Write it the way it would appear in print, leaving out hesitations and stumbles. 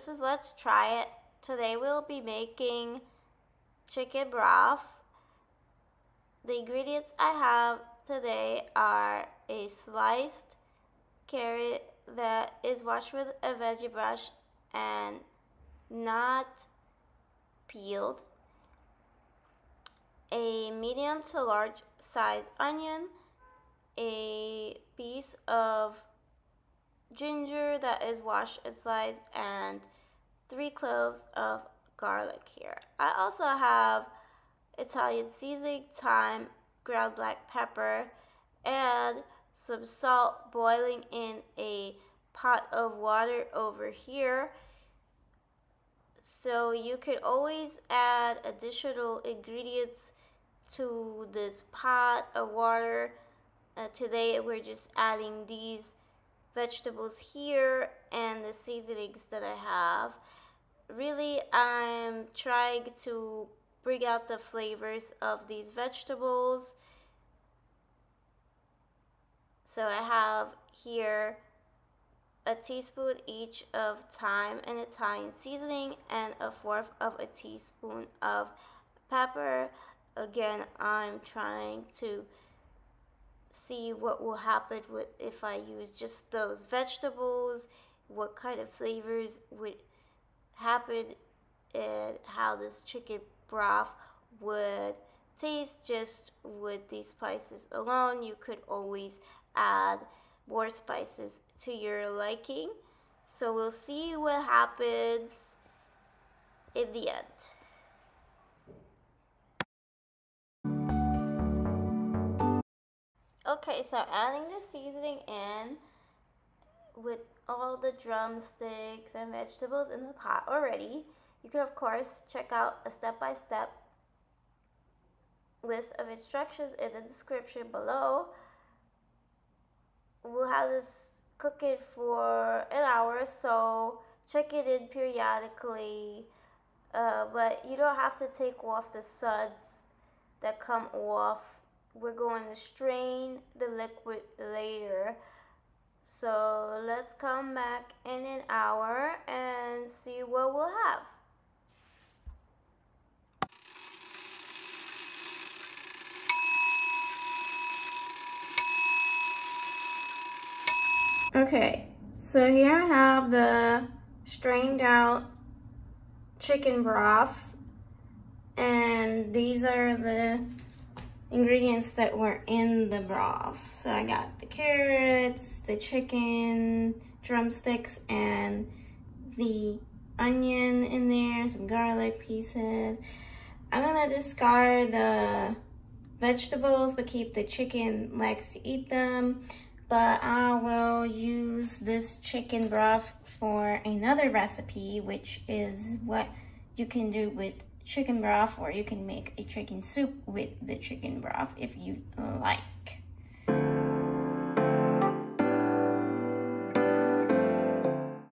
this is Let's Try It. Today we'll be making chicken broth. The ingredients I have today are a sliced carrot that is washed with a veggie brush and not peeled, a medium to large size onion, a piece of ginger that is washed and sliced, and 3 cloves of garlic here. I also have Italian seasoning, thyme, ground black pepper, and some salt boiling in a pot of water over here. So you could always add additional ingredients to this pot of water. Today we're just adding these vegetables here and the seasonings that I have. Really, I'm trying to bring out the flavors of these vegetables. So I have here a teaspoon each of thyme and Italian seasoning and 1/4 of a teaspoon of pepper. Again, I'm trying to see what will happen if I use just those vegetables, what kind of flavors would happen, and how this chicken broth would taste just with these spices alone. You could always add more spices to your liking. So we'll see what happens in the end. Okay, so adding the seasoning in with all the drumsticks and vegetables in the pot already. You can of course check out a step-by-step list of instructions in the description below. We'll have this cooking for an hour, so check it in periodically. But you don't have to take off the suds that come off. We're going to strain the liquid later. So let's come back in an hour and see what we'll have. Okay, so here I have the strained out chicken broth, and these are the ingredients that were in the broth. So I got the carrots, the chicken, drumsticks, and the onion in there, some garlic pieces. I'm gonna discard the vegetables but keep the chicken legs to eat them. But I will use this chicken broth for another recipe, which is what you can do with chicken broth, or you can make a chicken soup with the chicken broth if you like.